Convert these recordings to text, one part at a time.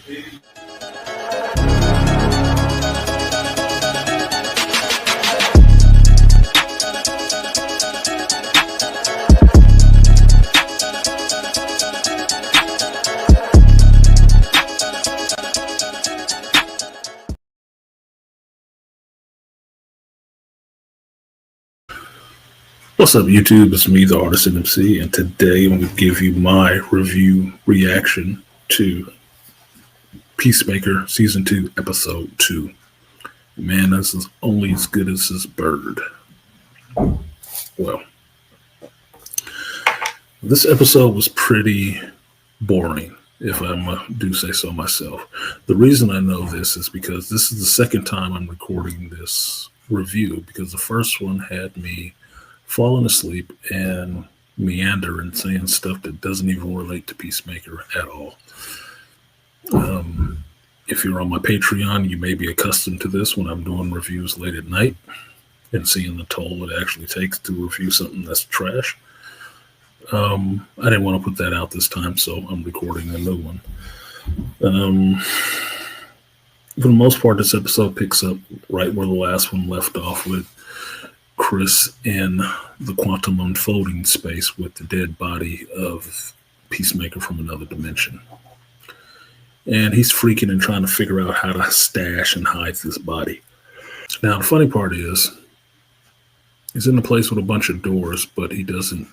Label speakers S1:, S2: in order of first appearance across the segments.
S1: What's up, YouTube? It's me, the Artist MC, and today I'm going to give you my review reaction to Peacemaker Season 2, Episode 2. Man, this is only as good as this bird. Well, this episode was pretty boring, if I do say so myself. The reason I know this is because this is the second time I'm recording this review, because the first one had me falling asleep and meander and saying stuff that doesn't even relate to Peacemaker at all. If you're on my Patreon, you may be accustomed to this when I'm doing reviews late at night and seeing the toll it actually takes to review something that's trash. I didn't want to put that out this time, so I'm recording a new one. For the most part, this episode picks up right where the last one left off, with Chris in the quantum unfolding space with the dead body of Peacemaker from another dimension. And he's freaking and trying to figure out how to stash and hide this body. Now, the funny part is, he's in a place with a bunch of doors, but he doesn't,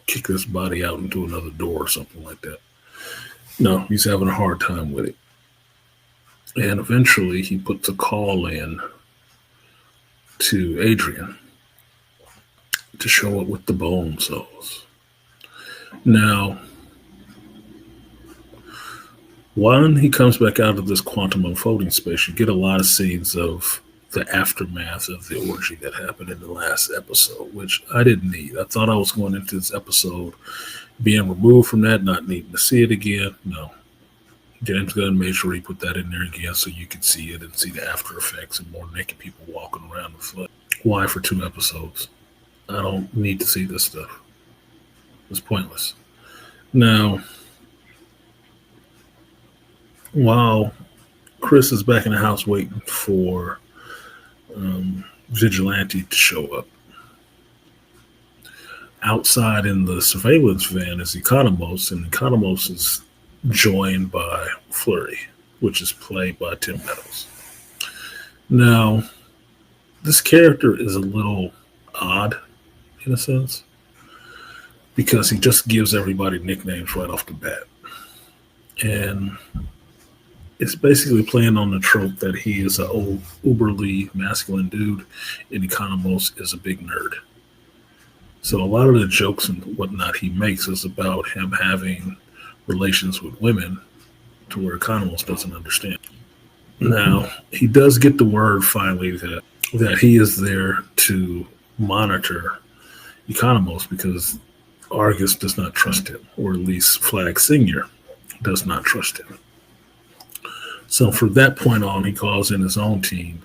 S1: kick this body out into another door or something like that. No, he's having a hard time with it. And eventually he puts a call in to Adrian to show up with the bone saws. Now, when he comes back out of this quantum unfolding space, you get a lot of scenes of the aftermath of the orgy that happened in the last episode, which I didn't need. I thought I was going into this episode being removed from that, not needing to see it again. No. James Gunn made sure he put that in there again so you could see it and see the after effects and more naked people walking around the flood. Why for 2 episodes? I don't need to see this stuff. It's pointless. Now, while Chris is back in the house waiting for Vigilante to show up, outside in the surveillance van is Economos, and Economos is joined by Flurry, which is played by Tim Meadows. Now, this character is a little odd, in a sense, because he just gives everybody nicknames right off the bat. And it's basically playing on the trope that he is an old, uberly masculine dude, and Economos is a big nerd. So a lot of the jokes and whatnot he makes is about him having relations with women to where Economos doesn't understand. Now, he does get the word finally that he is there to monitor Economos because Argus does not trust him, or at least Flag Senior does not trust him. So from that point on, he calls in his own team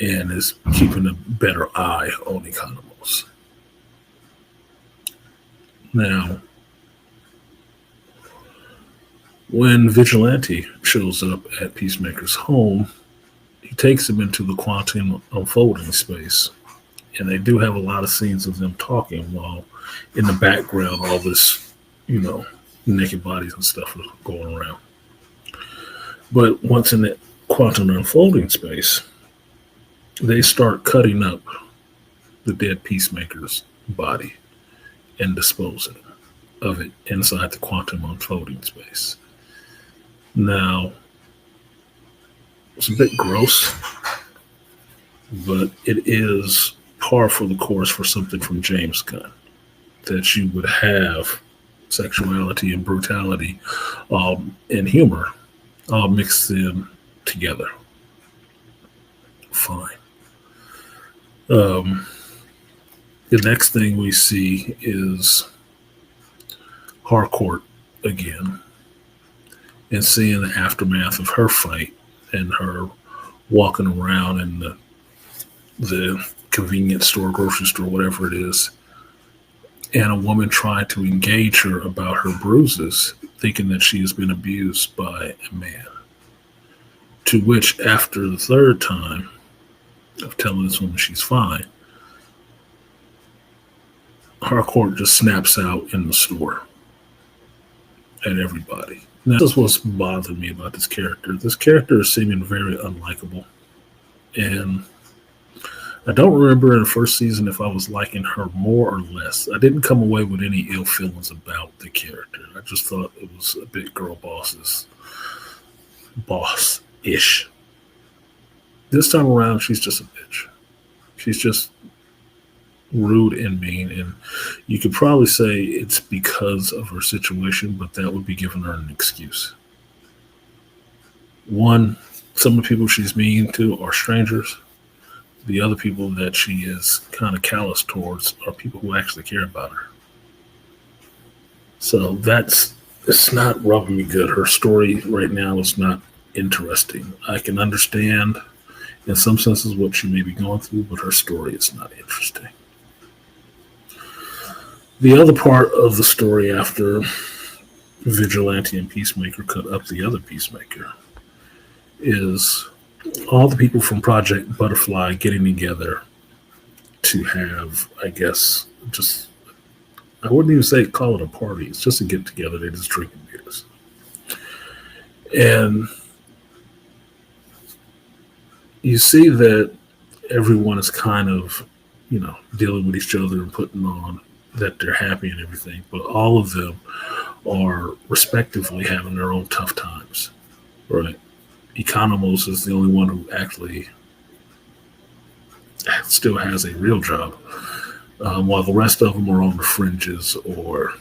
S1: and is keeping a better eye on Economos. Now, when Vigilante shows up at Peacemaker's home, he takes him into the quantum unfolding space. And they do have a lot of scenes of them talking while in the background all this, naked bodies and stuff is going around. But once in that quantum unfolding space, they start cutting up the dead Peacemaker's body and disposing of it inside the quantum unfolding space. Now, it's a bit gross, but it is par for the course for something from James Gunn, that you would have sexuality and brutality and humor all mixed in together. Fine. The next thing we see is Harcourt again, and seeing the aftermath of her fight and her walking around in the convenience store, grocery store, whatever it is, and a woman tried to engage her about her bruises thinking that she has been abused by a man. To which, after the third time of telling this woman she's fine, Harcourt just snaps out in the store at everybody. Now, this is what's bothering me about this character. This character is seeming very unlikable. And I don't remember in the first season if I was liking her more or less. I didn't come away with any ill feelings about the character. I just thought it was a bit girl boss-ish. This time around, she's just a bitch. She's just rude and mean, and you could probably say it's because of her situation, but that would be giving her an excuse. One, some of the people she's mean to are strangers. The other people that she is kind of callous towards are people who actually care about her. So it's not rubbing me good. Her story right now is not interesting. I can understand in some senses what she may be going through, but her story is not interesting. The other part of the story after Vigilante and Peacemaker cut up the other Peacemaker is all the people from Project Butterfly getting together to have, I guess, just, I wouldn't even say call it a party. It's just a get together. They just drinking beers. And you see that everyone is kind of, dealing with each other and putting on that they're happy and everything, but all of them are respectively having their own tough times, right? Economos is the only one who actually still has a real job, while the rest of them are on the fringes or,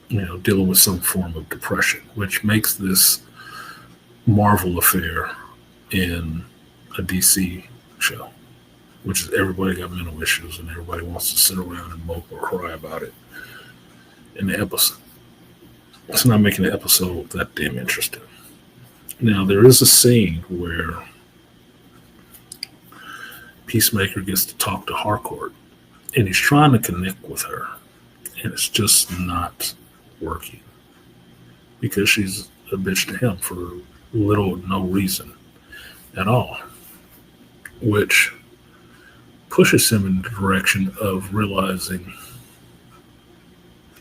S1: dealing with some form of depression, which makes this Marvel affair in a DC show, which is everybody got mental issues and everybody wants to sit around and mope or cry about it in the episode. It's not making the episode that damn interesting. Now, there is a scene where Peacemaker gets to talk to Harcourt, and he's trying to connect with her, and it's just not working because she's a bitch to him for little or no reason at all, which pushes him in the direction of realizing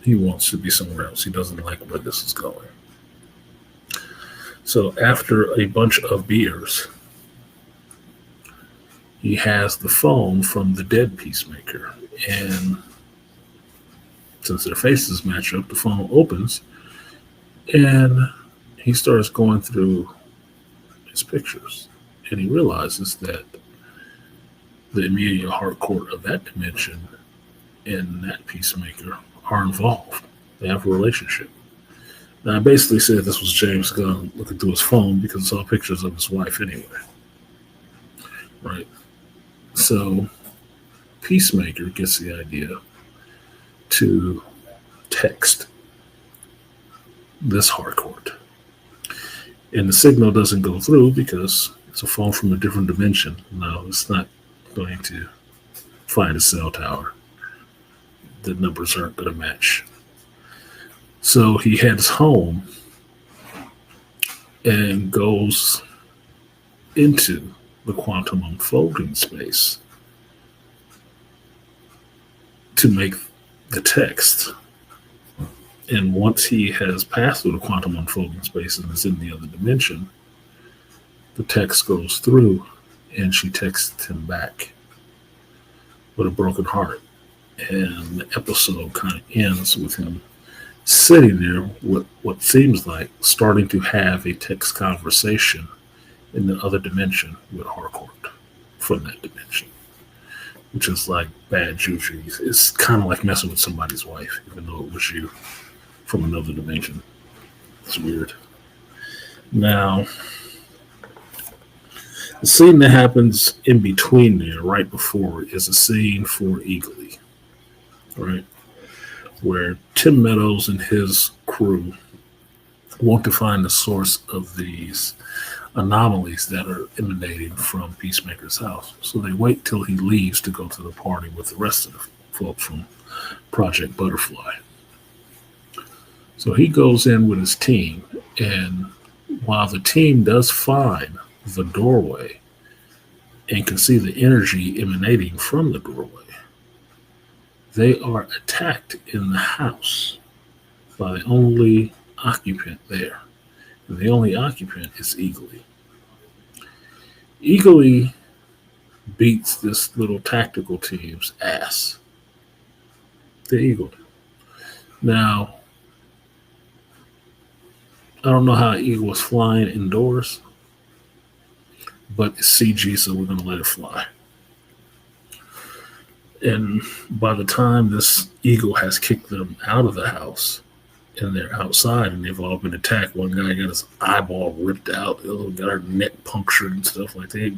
S1: he wants to be somewhere else. He doesn't like where this is going. So after a bunch of beers, he has the phone from the dead Peacemaker. And since their faces match up, the phone opens and he starts going through his pictures. And he realizes that the immediate Harcourt of that dimension and that Peacemaker are involved. They have a relationship. Now, I basically said this was James Gunn looking through his phone because it's all pictures of his wife anyway. Right? So, Peacemaker gets the idea to text this Harcourt. And the signal doesn't go through because it's a phone from a different dimension. No, it's not going to find a cell tower. The numbers aren't going to match. So he heads home and goes into the quantum unfolding space to make the text. And once he has passed through the quantum unfolding space and is in the other dimension, the text goes through and she texts him back with a broken heart. And the episode kind of ends with him sitting there with what seems like starting to have a text conversation in the other dimension with Harcourt from that dimension, which is like bad juju. It's kind of like messing with somebody's wife, even though it was you from another dimension. It's weird. Now, the scene that happens in between there, right before, is a scene for Eagly, right? Where Tim Meadows and his crew want to find the source of these anomalies that are emanating from Peacemaker's house. So they wait till he leaves to go to the party with the rest of the folks from Project Butterfly. So he goes in with his team, and while the team does find the doorway and can see the energy emanating from the doorway, they are attacked in the house by the only occupant there. And the only occupant is Eagly. Eagly beats this little tactical team's ass. The Eagle. Now, I don't know how Eagle was flying indoors, but it's CG, so we're going to let it fly. And by the time this Eagle has kicked them out of the house, and they're outside and they've all been attacked. One guy got his eyeball ripped out, the other got her neck punctured and stuff like that. They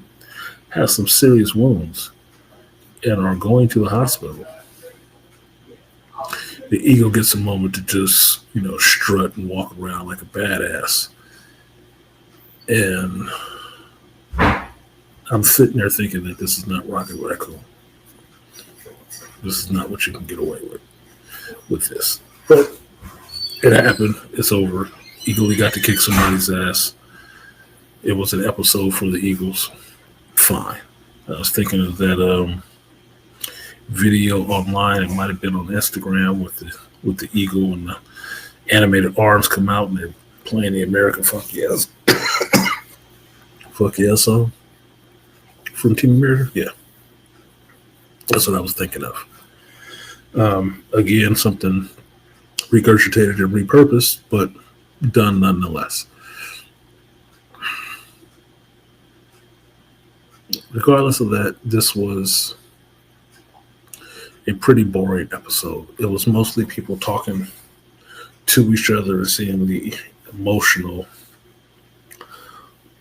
S1: have some serious wounds and are going to the hospital. The Eagle gets a moment to just, strut and walk around like a badass. And I'm sitting there thinking that this is not Rocket Raccoon. This is not what you can get away with this. But it happened. It's over. Eagly got to kick somebody's ass. It was an episode for the Eagles. Fine. I was thinking of that video online. It might have been on Instagram with the eagle and the animated arms come out and they're playing the American Fuck Yes. Fuck Yes song from Team America. Yeah. That's what I was thinking of. Again, something regurgitated and repurposed, but done nonetheless. Regardless of that, this was a pretty boring episode. It was mostly people talking to each other and seeing the emotional,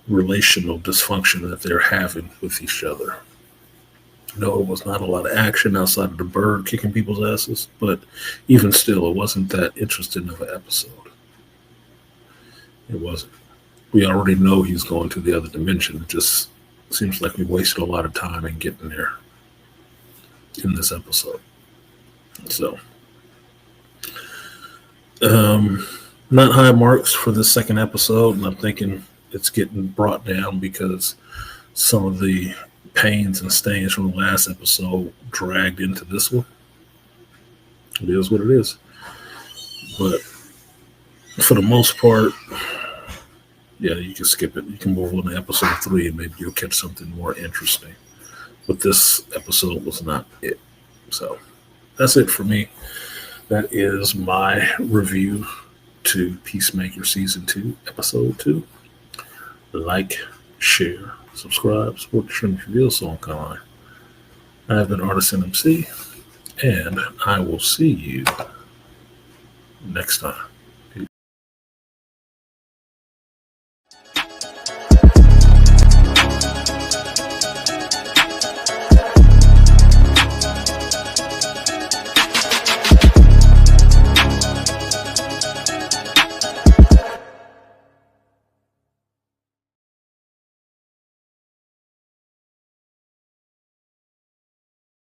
S1: relational dysfunction that they're having with each other. No, it was not a lot of action outside of the bird kicking people's asses, but even still, it wasn't that interesting of an episode. It wasn't. We already know he's going to the other dimension. It just seems like we wasted a lot of time in getting there in this episode. So, not high marks for this second episode, and I'm thinking it's getting brought down because some of the pains and stains from the last episode dragged into this one. It is what it is. But for the most part, yeah, you can skip it. You can move on to episode 3 and maybe you'll catch something more interesting. But this episode was not it. So that's it for me. That is my review to Peacemaker Season 2, Episode 2. Like, share, subscribe, support the Trinity Reveal Song Con. I have been Artisan MC, and I will see you next time.